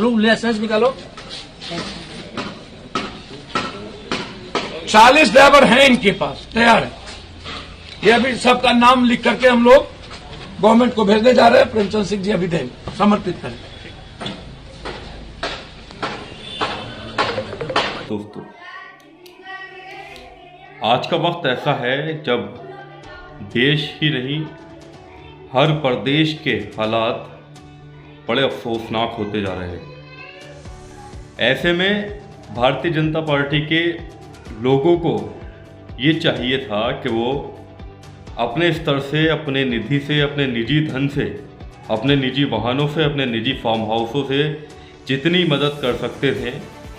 मालूम लाइसेंस निकालो। 40 ड्राइवर हैं इनके पास, तैयार है। ये अभी सबका नाम लिख करके हम लोग गवर्नमेंट को भेजने जा रहे हैं। प्रेमचंद सिंह जी अभी देंगे, समर्पित करें। दोस्तों, आज का वक्त ऐसा है जब देश ही नहीं, हर प्रदेश के हालात बड़े अफसोसनाक होते जा रहे हैं। ऐसे में भारतीय जनता पार्टी के लोगों को ये चाहिए था कि वो अपने स्तर से, अपने निधि से, अपने निजी धन से, अपने निजी वाहनों से, अपने निजी फार्म हाउसों से जितनी मदद कर सकते थे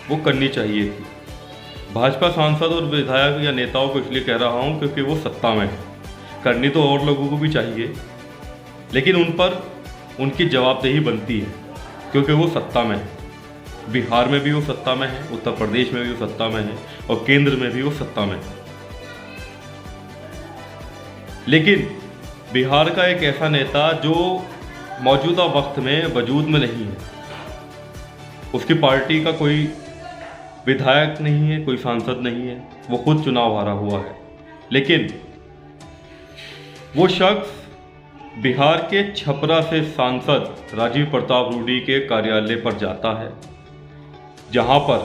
वो करनी चाहिए थी। भाजपा सांसद और विधायक या नेताओं को इसलिए कह रहा हूँ क्योंकि वो सत्ता में है। करनी तो और लोगों को भी चाहिए, लेकिन उन पर उनकी जवाबदेही बनती है क्योंकि वो सत्ता में है। बिहार में भी वो सत्ता में है, उत्तर प्रदेश में भी वो सत्ता में है और केंद्र में भी वो सत्ता में है। लेकिन बिहार का एक ऐसा नेता जो मौजूदा वक्त में वजूद में नहीं है, उसकी पार्टी का कोई विधायक नहीं है, कोई सांसद नहीं है, वो खुद चुनाव हारा हुआ है। लेकिन वो शख्स बिहार के छपरा से सांसद राजीव प्रताप रूडी के कार्यालय पर जाता है, जहां पर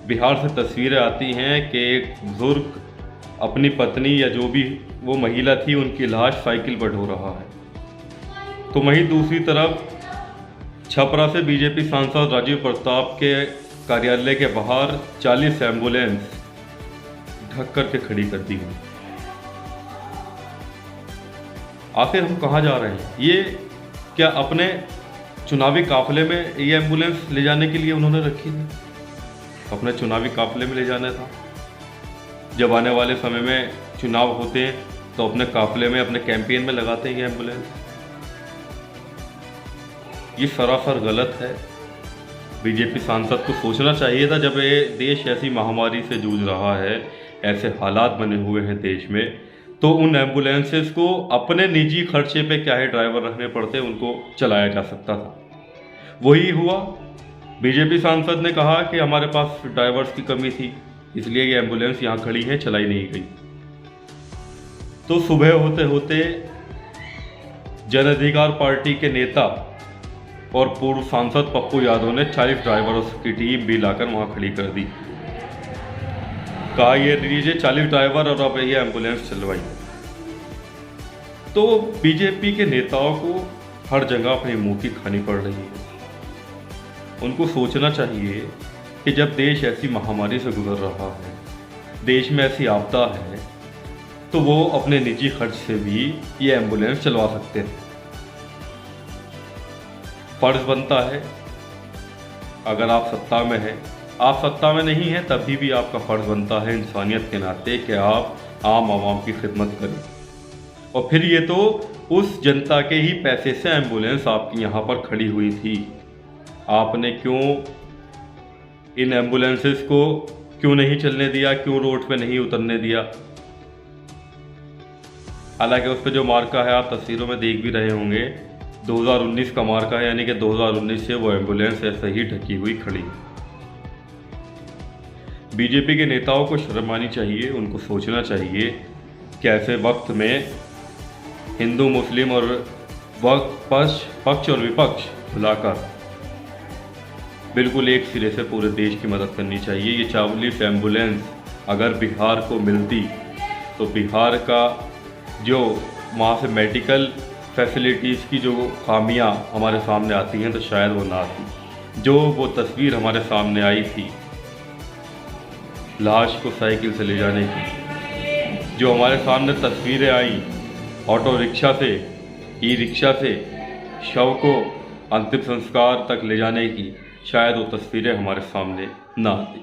बिहार से तस्वीरें आती हैं कि एक बुजुर्ग अपनी पत्नी या जो भी वो महिला थी उनकी लाश साइकिल पर ढो रहा है। तो वहीं दूसरी तरफ छपरा से बीजेपी सांसद राजीव प्रताप के कार्यालय के बाहर 40 एम्बुलेंस ढक कर के खड़ी कर दी हुई। आखिर हम कहाँ जा रहे हैं? ये क्या अपने चुनावी काफिले में ये एम्बुलेंस ले जाने के लिए उन्होंने रखी थी? अपने चुनावी काफिले में ले जाना था। जब आने वाले समय में चुनाव होते हैं तो अपने काफिले में, अपने कैंपेन में लगाते हैं ये एम्बुलेंस। ये सरासर गलत है। बीजेपी सांसद को सोचना चाहिए था, जब ये देश ऐसी महामारी से जूझ रहा है, ऐसे हालात बने हुए हैं देश में, तो उन एम्बुलेंसेस को अपने निजी खर्चे पे क्या है ड्राइवर रखने पड़ते, उनको चलाया जा सकता था। वही हुआ। बीजेपी सांसद ने कहा कि हमारे पास ड्राइवर्स की कमी थी, इसलिए ये एम्बुलेंस यहाँ खड़ी है, चलाई नहीं गई। तो सुबह होते होते जन अधिकार पार्टी के नेता और पूर्व सांसद पप्पू यादव ने 40 ड्राइवरों की टीम भी लाकर वहाँ खड़ी कर दी। कहा ये लीजिए 40 ड्राइवर और अब ये एम्बुलेंस चलवाई। तो बीजेपी के नेताओं को हर जगह अपनी मुंह की खानी पड़ रही है। उनको सोचना चाहिए कि जब देश ऐसी महामारी से गुजर रहा है, देश में ऐसी आपदा है, तो वो अपने निजी खर्च से भी ये एम्बुलेंस चलवा सकते हैं। फर्ज बनता है, अगर आप सत्ता में हैं, आप सत्ता में नहीं हैं तभी भी आपका फर्ज बनता है इंसानियत के नाते कि आप आम आवाम की खिदमत करें। और फिर ये तो उस जनता के ही पैसे से एम्बुलेंस आपकी यहाँ पर खड़ी हुई थी। आपने क्यों इन एम्बुलेंसेस को क्यों नहीं चलने दिया, क्यों रोड पे नहीं उतरने दिया? हालांकि उस पर जो मार्का है आप तस्वीरों में देख भी रहे होंगे, 2019 का मार्का है, यानी कि 2019 से वो एम्बुलेंस ऐसे ही ढकी हुई खड़ी। बीजेपी के नेताओं को शर्म आनी चाहिए। उनको सोचना चाहिए कि ऐसे वक्त में हिंदू मुस्लिम और पक्ष और विपक्ष बुलाकर बिल्कुल एक सिरे से पूरे देश की मदद करनी चाहिए। ये 40 एम्बुलेंस अगर बिहार को मिलती तो बिहार का जो वहाँ से मेडिकल फैसिलिटीज़ की जो खामियां हमारे सामने आती हैं तो शायद वो ना आती। जो वो तस्वीर हमारे सामने आई थी लाश को साइकिल से ले जाने की, जो हमारे सामने तस्वीरें आई ऑटो रिक्शा से, ई रिक्शा से शव को अंतिम संस्कार तक ले जाने की, शायद वो तस्वीरें हमारे सामने ना आती।